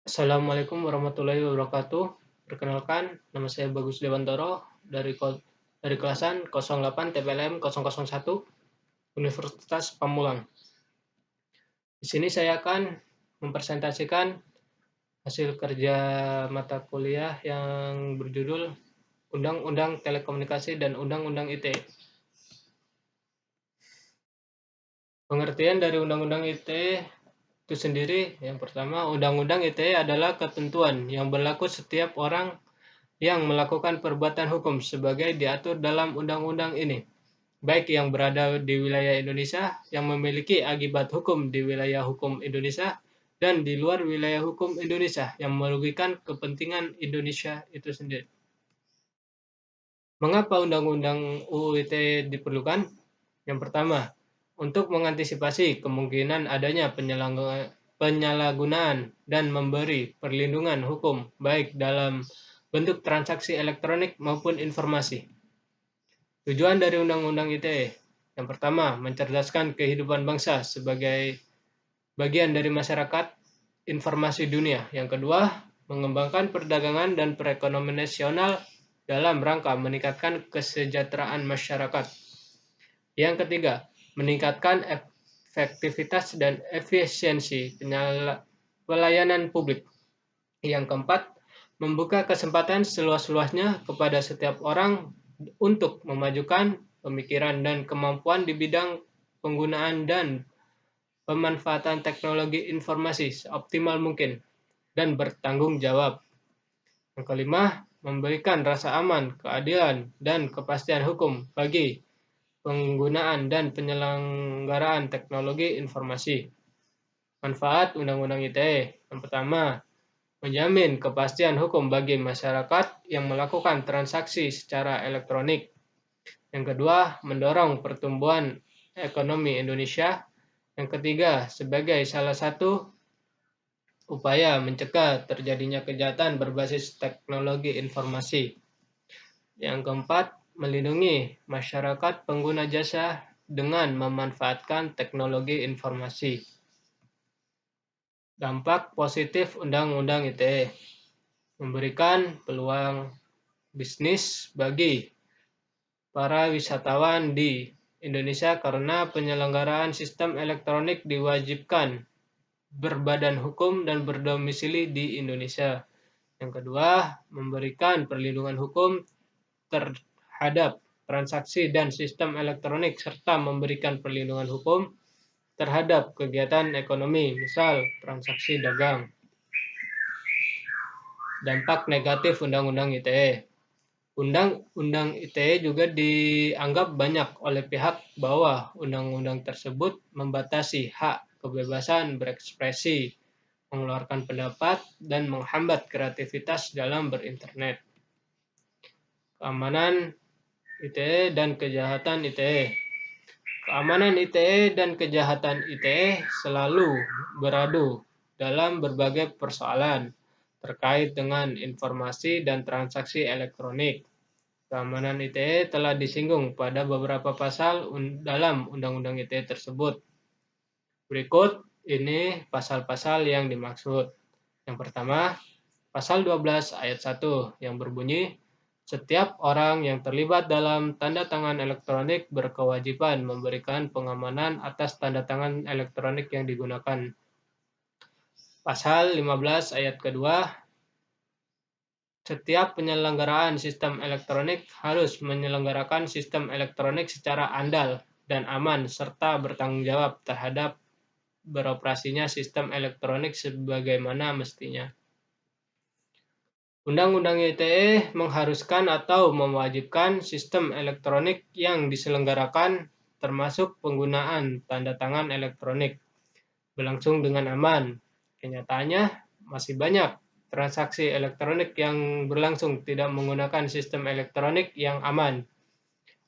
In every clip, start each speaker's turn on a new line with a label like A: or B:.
A: Assalamualaikum warahmatullahi wabarakatuh. Perkenalkan, nama saya Bagus Dewantoro dari kelasan 08 TPLM 001 Universitas Pamulang. Di sini saya akan mempresentasikan hasil kerja mata kuliah yang berjudul Undang-Undang Telekomunikasi dan Undang-Undang ITE. Pengertian dari Undang-Undang ITE itu sendiri, yang pertama, Undang-Undang ITE adalah ketentuan yang berlaku setiap orang yang melakukan perbuatan hukum sebagai diatur dalam undang-undang ini, baik yang berada di wilayah Indonesia yang memiliki akibat hukum di wilayah hukum Indonesia dan di luar wilayah hukum Indonesia yang merugikan kepentingan Indonesia itu sendiri. Mengapa Undang-Undang UU ITE diperlukan? Yang pertama, untuk mengantisipasi kemungkinan adanya penyalahgunaan dan memberi perlindungan hukum baik dalam bentuk transaksi elektronik maupun informasi. Tujuan dari Undang-Undang ITE, yang pertama, mencerdaskan kehidupan bangsa sebagai bagian dari masyarakat informasi dunia. Yang kedua, mengembangkan perdagangan dan perekonomian nasional dalam rangka meningkatkan kesejahteraan masyarakat. Yang ketiga, meningkatkan efektivitas dan efisiensi pelayanan publik. Yang keempat, membuka kesempatan seluas-luasnya kepada setiap orang untuk memajukan pemikiran dan kemampuan di bidang penggunaan dan pemanfaatan teknologi informasi seoptimal mungkin dan bertanggung jawab. Yang kelima, memberikan rasa aman, keadilan, dan kepastian hukum bagi penggunaan dan penyelenggaraan teknologi informasi. Manfaat Undang-Undang ITE. Yang pertama, menjamin kepastian hukum bagi masyarakat yang melakukan transaksi secara elektronik. Yang kedua, mendorong pertumbuhan ekonomi Indonesia. Yang ketiga, sebagai salah satu upaya mencegah terjadinya kejahatan berbasis teknologi informasi. Yang keempat, melindungi masyarakat pengguna jasa dengan memanfaatkan teknologi informasi. Dampak positif Undang-Undang ITE. Memberikan peluang bisnis bagi para wisatawan di Indonesia karena penyelenggaraan sistem elektronik diwajibkan berbadan hukum dan berdomisili di Indonesia. Yang kedua, memberikan perlindungan hukum terhadap transaksi dan sistem elektronik serta memberikan perlindungan hukum terhadap kegiatan ekonomi, misal transaksi dagang. Dampak negatif Undang-Undang ITE. Undang-Undang ITE juga dianggap banyak oleh pihak bahwa undang-undang tersebut membatasi hak kebebasan berekspresi, mengeluarkan pendapat, dan menghambat kreativitas dalam berinternet. Keamanan ITE dan kejahatan ITE. Keamanan ITE dan kejahatan ITE selalu beradu dalam berbagai persoalan terkait dengan informasi dan transaksi elektronik. Keamanan ITE telah disinggung pada beberapa pasal dalam Undang-Undang ITE tersebut. Berikut ini pasal-pasal yang dimaksud. Yang pertama, pasal 12 ayat 1 yang berbunyi, setiap orang yang terlibat dalam tanda tangan elektronik berkewajiban memberikan pengamanan atas tanda tangan elektronik yang digunakan. Pasal 15 ayat kedua, setiap penyelenggaraan sistem elektronik harus menyelenggarakan sistem elektronik secara andal dan aman serta bertanggung jawab terhadap beroperasinya sistem elektronik sebagaimana mestinya. Undang-Undang ITE mengharuskan atau mewajibkan sistem elektronik yang diselenggarakan termasuk penggunaan tanda tangan elektronik berlangsung dengan aman. Kenyataannya masih banyak transaksi elektronik yang berlangsung tidak menggunakan sistem elektronik yang aman.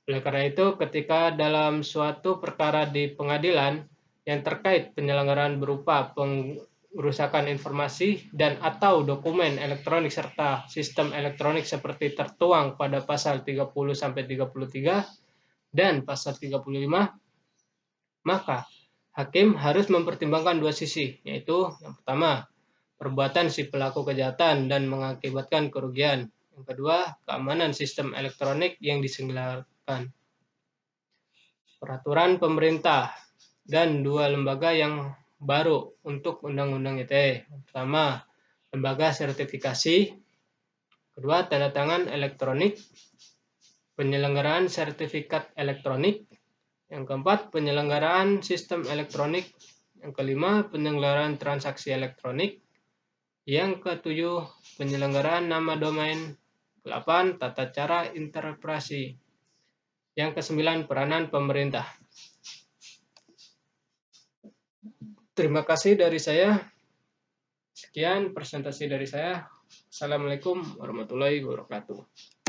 A: Oleh karena itu, ketika dalam suatu perkara di pengadilan yang terkait penyelenggaraan berupa pengerusakan informasi dan atau dokumen elektronik serta sistem elektronik seperti tertuang pada pasal 30-33 dan pasal 35, maka hakim harus mempertimbangkan dua sisi, yaitu yang pertama, perbuatan si pelaku kejahatan dan mengakibatkan kerugian. Yang kedua, keamanan sistem elektronik yang diselenggarakan. Peraturan pemerintah dan 2 lembaga yang baru untuk Undang-Undang ITE. Pertama, lembaga sertifikasi. Kedua, tanda tangan elektronik. Penyelenggaraan sertifikat elektronik. Yang keempat, penyelenggaraan sistem elektronik. Yang kelima, penyelenggaraan transaksi elektronik. Yang ketujuh, penyelenggaraan nama domain. 8, tata cara interoperasi. Yang kesembilan, peranan pemerintah. Terima kasih dari saya. Sekian presentasi dari saya. Assalamualaikum warahmatullahi wabarakatuh.